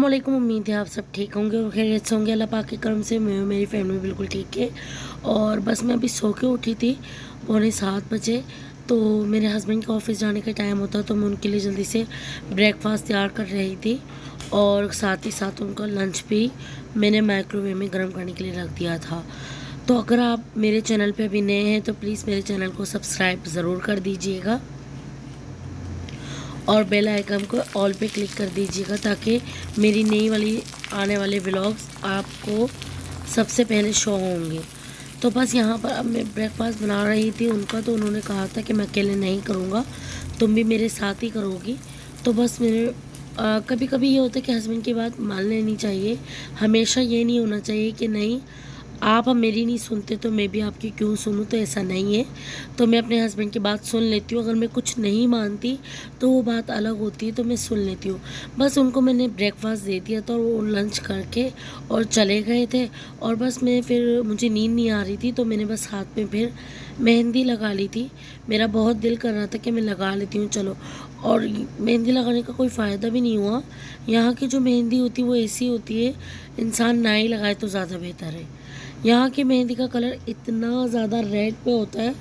अस्सलामुअलैकुम। उम्मीद है आप सब ठीक होंगे और खैरियत से होंगे। अल्लाह पाक के करम से मैं और मेरी फैमिली बिल्कुल ठीक है। और बस मैं अभी सो के उठी थी 6:45 बजे। तो मेरे हस्बैंड का ऑफिस जाने का टाइम होता तो मैं उनके लिए जल्दी से ब्रेकफास्ट तैयार कर रही थी और साथ ही साथ उनका लंच भी मैंने माइक्रोवेव में गर्म करने के लिए रख दिया था। तो अगर आप मेरे चैनल पर अभी नए हैं तो प्लीज़ मेरे चैनल को सब्सक्राइब ज़रूर कर दीजिएगा और बेल आइकन को ऑल पे क्लिक कर दीजिएगा ताकि मेरी नई वाली आने वाले व्लॉग्स आपको सबसे पहले शो होंगे। तो बस यहाँ पर अब मैं ब्रेकफास्ट बना रही थी उनका, तो उन्होंने कहा था कि मैं अकेले नहीं करूँगा, तुम भी मेरे साथ ही करोगी। तो बस मेरे कभी कभी ये होता है कि हस्बैंड की बात मान लेनी चाहिए। हमेशा ये नहीं होना चाहिए कि नहीं आप अब मेरी नहीं सुनते तो मैं भी आपकी क्यों सुनूं, तो ऐसा नहीं है। तो मैं अपने हस्बैंड की बात सुन लेती हूँ। अगर मैं कुछ नहीं मानती तो वो बात अलग होती है, तो मैं सुन लेती हूँ। बस उनको मैंने ब्रेकफास्ट दे दिया था और वो लंच करके और चले गए थे। और बस मैं फिर मुझे नींद नहीं आ रही थी तो मैंने बस हाथ में फिर मेहंदी लगा ली थी। मेरा बहुत दिल कर रहा था कि मैं लगा लेती हूँ चलो। और मेहंदी लगाने का कोई फ़ायदा भी नहीं हुआ। यहाँ की जो मेहंदी होती है वो ऐसी होती है, इंसान ना ही लगाए तो ज़्यादा बेहतर है। यहाँ की मेहंदी का कलर इतना ज़्यादा रेड पे होता है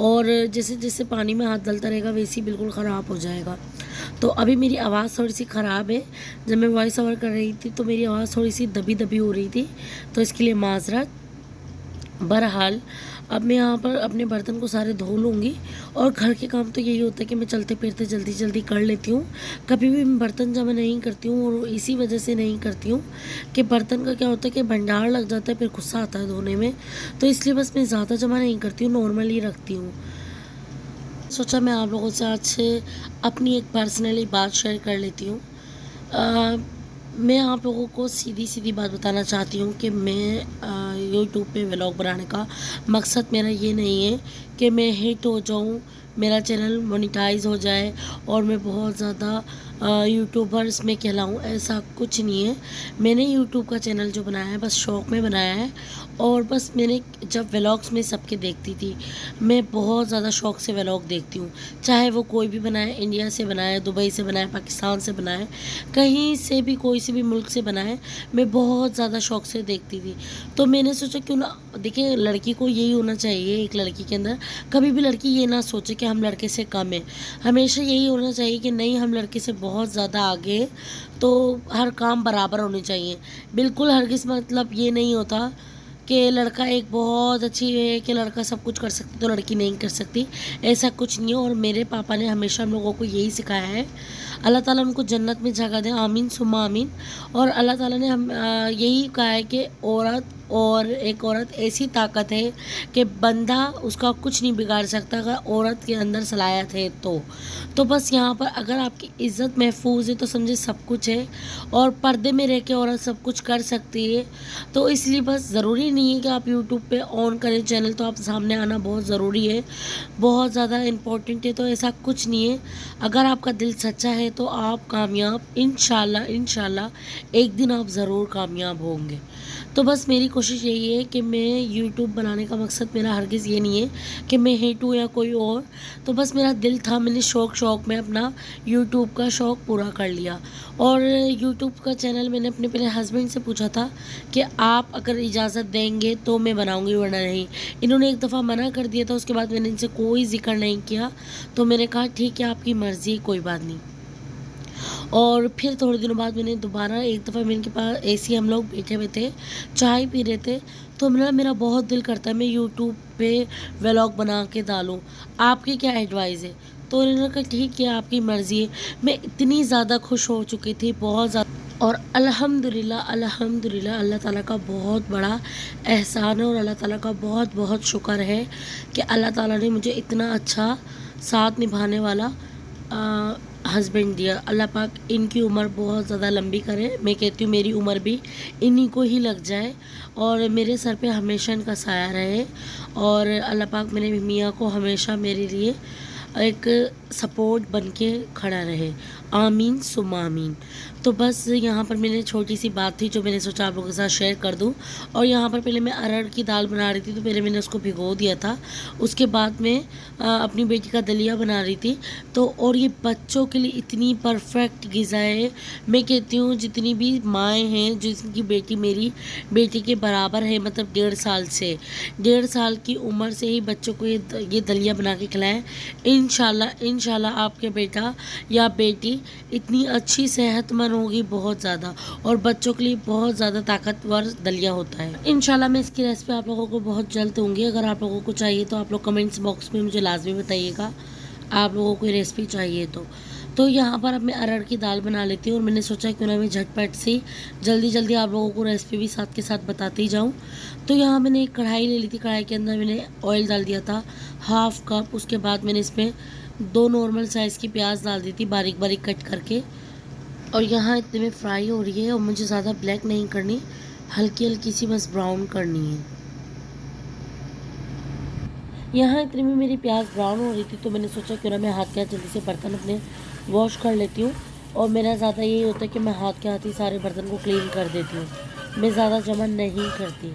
और जैसे जैसे पानी में हाथ डलता रहेगा वैसे ही बिल्कुल ख़राब हो जाएगा। तो अभी मेरी आवाज़ थोड़ी सी ख़राब है। जब मैं वॉइस ओवर कर रही थी तो मेरी आवाज़ थोड़ी सी दबी दबी हो रही थी, तो इसके लिए माजरत। बहरहाल अब मैं यहाँ पर अपने बर्तन को सारे धो लूँगी। और घर के काम तो यही होता है कि मैं चलते फिरते जल्दी जल्दी कर लेती हूँ। कभी भी मैं बर्तन जमा नहीं करती हूँ और इसी वजह से नहीं करती हूँ कि बर्तन का क्या होता है कि भंडार लग जाता है, फिर गुस्सा आता है धोने में। तो इसलिए बस मैं ज़्यादा जमा नहीं करती हूँ, नॉर्मली रखती हूँ। सोचा मैं आप लोगों से आज अपनी एक पर्सनली बात शेयर कर लेती हूँ। मैं आप लोगों को सीधी सीधी बात बताना चाहती हूँ कि मैं यूट्यूब पे व्लॉग बनाने का मकसद मेरा ये नहीं है कि मैं हिट हो जाऊँ, मेरा चैनल मोनेटाइज हो जाए और मैं बहुत ज़्यादा यूट्यूबर्स में कहलाऊँ, ऐसा कुछ नहीं है। मैंने यूट्यूब का चैनल जो बनाया है बस शौक़ में बनाया है। और बस मैंने जब व्लॉग्स में सबके देखती थी, मैं बहुत ज़्यादा शौक़ से व्लॉग देखती हूँ, चाहे वो कोई भी बनाए, इंडिया से बनाए, दुबई से बनाए, पाकिस्तान से बनाए, कहीं से भी कोई से भी मुल्क से बनाए, मैं बहुत ज़्यादा शौक़ से देखती थी। तो मैंने सोचा क्यों ना, देखिए लड़की को यही होना चाहिए, एक लड़की के अंदर कभी भी लड़की ये ना सोचे कि हम लड़के से कम हैं। हमेशा यही होना चाहिए कि नहीं, हम लड़के से बहुत ज़्यादा आगे हैं, तो हर काम बराबर होने चाहिए। बिल्कुल हरगिज़ मतलब ये नहीं होता कि लड़का एक बहुत अच्छी है कि लड़का सब कुछ कर सकती तो लड़की नहीं कर सकती, ऐसा कुछ नहीं है। और मेरे पापा ने हमेशा हम लोगों को यही सिखाया है। अल्लाह ताला उनको जन्नत में जगह दे, आमीन सुम्मा आमीन। और अल्लाह ताला ने हम यही कहा है कि औरत और एक औरत ऐसी ताकत है कि बंदा उसका कुछ नहीं बिगाड़ सकता अगर औरत के अंदर सलाहियत है तो बस यहाँ पर अगर आपकी इज़्ज़त महफूज है तो समझे सब कुछ है। और पर्दे में रह के औरत सब कुछ कर सकती है। तो इसलिए बस ज़रूरी नहीं है कि आप यूट्यूब पे ऑन करें चैनल तो आप सामने आना बहुत ज़रूरी है, बहुत ज़्यादा इम्पोर्टेंट है। तो ऐसा कुछ नहीं है। अगर आपका दिल सच्चा है तो आप कामयाब इंशाल्लाह इंशाल्लाह एक दिन आप ज़रूर कामयाब होंगे। तो बस मेरी कोशिश यही है कि मैं यूट्यूब बनाने का मकसद मेरा हरगिज़ ये नहीं है कि मैं हिट हूँ या कोई और। तो बस मेरा दिल था, मैंने शौक़ में अपना यूट्यूब का शौक़ पूरा कर लिया। और यूट्यूब का चैनल मैंने अपने पहले हस्बैंड से पूछा था कि आप अगर इजाज़त देंगे तो मैं बनाऊँगी वरना नहीं। इन्होंने एक दफ़ा मना कर दिया था, उसके बाद मैंने इनसे कोई ज़िक्र नहीं किया। तो मैंने कहा ठीक है आपकी मर्ज़ी, कोई बात नहीं। और फिर थोड़े दिनों बाद मैंने दोबारा एक दफ़ा मेरे पास ऐसे हम लोग बैठे हुए थे, चाय पी रहे थे, तो मेरा बहुत दिल करता है मैं यूट्यूब पे व्लॉग बना के डालूँ, आपकी क्या एडवाइस है। तो उन्होंने कहा ठीक है आपकी मर्ज़ी है। मैं इतनी ज़्यादा खुश हो चुकी थी, बहुत ज़्यादा। और अल्हम्दुलिल्लाह अल्हम्दुलिल्लाह अल्लाह ताला का बहुत बड़ा एहसान है और अल्लाह ताला का बहुत बहुत शुक्र है कि अल्लाह ताला ने मुझे इतना अच्छा साथ निभाने वाला हस्बैंड दिया। अल्लाह पाक इनकी उम्र बहुत ज़्यादा लंबी करे। मैं कहती हूँ मेरी उम्र भी इन्हीं को ही लग जाए और मेरे सर पे हमेशा इनका साया रहे। और अल्लाह पाक मेरे मियाँ को हमेशा मेरे लिए एक सपोर्ट बन के खड़ा रहे। आमीन सुम्मा आमीन। तो बस यहाँ पर मैंने छोटी सी बात थी जो मैंने सोचा आप लोगों के साथ शेयर कर दूँ। और यहाँ पर पहले मैं अरहर की दाल बना रही थी, तो पहले मैंने उसको भिगो दिया था। उसके बाद मैं अपनी बेटी का दलिया बना रही थी। तो और ये बच्चों के लिए इतनी परफेक्ट ग़िज़ा है। मैं कहती हूँ जितनी भी माएँ हैं जिनकी बेटी मेरी बेटी के बराबर है, मतलब 1.5 साल से 1.5 साल की उम्र से ही बच्चों को ये दलिया बना के खिलाएं। इंशाल्लाह आपके बेटा या बेटी इतनी अच्छी सेहतमंद होगी बहुत ज़्यादा, और बच्चों के लिए बहुत ज़्यादा ताकतवर दलिया होता है। इंशाल्लाह मैं इसकी रेसिपी आप लोगों को बहुत जल्द दूँगी। अगर आप लोगों को चाहिए तो आप लोग कमेंट्स बॉक्स में मुझे लाजमी बताइएगा आप लोगों को ये रेसिपी चाहिए तो यहाँ पर अब मैं अरहर की दाल बना लेती हूँ। और मैंने सोचा क्यों ना मैं झटपट सी जल्दी आप लोगों को रेसिपी भी साथ के साथ बताती ही जाऊँ। तो यहाँ मैंने एक कढ़ाई ले ली थी। कढ़ाई के अंदर मैंने ऑयल डाल दिया था 1/2 कप। उसके बाद मैंने इसमें 2 नॉर्मल साइज़ की प्याज डाल दी थी बारीक कट करके। और यहाँ इतने में फ्राई हो रही है, और मुझे ज़्यादा ब्लैक नहीं करनी, हल्की सी बस ब्राउन करनी है। यहाँ इतने में मेरी प्याज ब्राउन हो रही थी, तो मैंने सोचा क्यों ना मैं हाथ के हाथ जल्दी से बर्तन अपने वॉश कर लेती हूँ। और मेरा ज़्यादा यही होता है कि मैं हाथ के हाथ ही सारे बर्तन को क्लीन कर देती हूँ। मैं ज़्यादा जमा नहीं करती।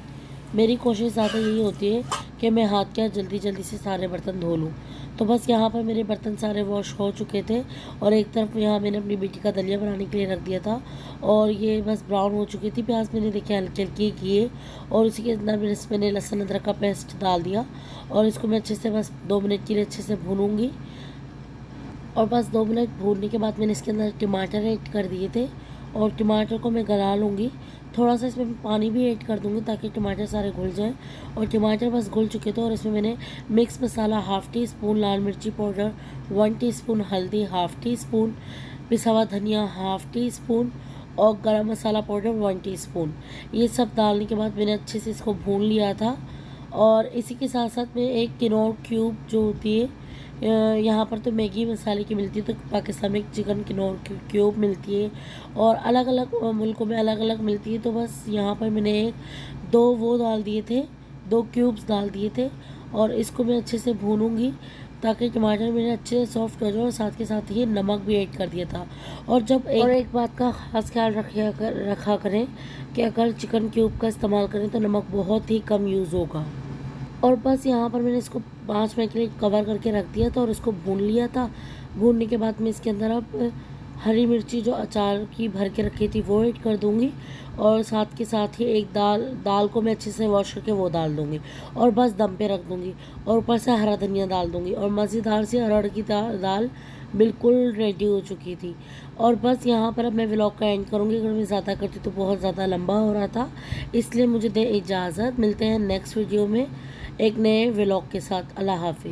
मेरी कोशिश ज़्यादा यही होती है कि मैं हाथ के हाथ जल्दी से सारे बर्तन धो लूँ। तो बस यहाँ पर मेरे बर्तन सारे वॉश हो चुके थे, और एक तरफ यहाँ मैंने अपनी बेटी का दलिया बनाने के लिए रख दिया था। और ये बस ब्राउन हो चुकी थी प्याज, मैंने देखिए हल्की किए। और उसी के अंदर मैंने लहसुन अदरक का पेस्ट डाल दिया, और इसको मैं अच्छे से बस 2 मिनट के लिए अच्छे से भूनूंगी। और बस 2 मिनट भूनने के बाद मैंने इसके अंदर टमाटर ऐड कर दिए थे, और टमाटर को मैं गला लूँगी। थोड़ा सा इसमें पानी भी ऐड कर दूँगी ताकि टमाटर सारे घुल जाएं। और टमाटर बस घुल चुके थे, और इसमें मैंने मिक्स मसाला 1/2 टीस्पून, लाल मिर्ची पाउडर 1 टीस्पून, हल्दी 1/2 टीस्पून, पिसा हुआ धनिया 1/2 टीस्पून, और गरम मसाला पाउडर 1 टीस्पून, ये सब डालने के बाद मैंने अच्छे से इसको भून लिया था। और इसी के साथ साथ में एक किनोर क्यूब जो होती है, यहाँ पर तो मैगी मसाले की मिलती है, तो पाकिस्तान में चिकन किनोर क्यूब मिलती है, और अलग अलग मुल्कों में अलग अलग मिलती है। तो बस यहाँ पर मैंने 2 वो डाल दिए थे, 2 क्यूब्स डाल दिए थे। और इसको मैं अच्छे से भूनूंगी ताकि टमाटर मेरे अच्छे से सॉफ्ट हो जाए। और साथ के साथ ही नमक भी ऐड कर दिया था। और जब एक बात का खास ख्याल रखा करें कि अगर चिकन क्यूब का इस्तेमाल करें तो नमक बहुत ही कम यूज़ होगा। और बस यहाँ पर मैंने इसको 5 मिनट के लिए कवर करके रख दिया था, और इसको भून लिया था। भूनने के बाद मैं इसके अंदर अब हरी मिर्ची जो अचार की भर के रखी थी वो ऐड कर दूँगी। और साथ के साथ ही एक दाल को मैं अच्छे से वॉश करके वो डाल दूँगी, और बस दम पे रख दूँगी। और ऊपर से हरा धनिया डाल दूँगी, और मज़ेदार सी अरहर की दाल बिल्कुल रेडी हो चुकी थी। और बस यहाँ पर अब मैं व्लॉग का एंड करूँगी। अगर मैं ज़्यादा करती तो बहुत ज़्यादा लंबा हो रहा था, इसलिए मुझे दे इजाज़त। मिलते हैं नेक्स्ट वीडियो में एक नए व्लॉग के साथ। अल्लाह हाफिज़।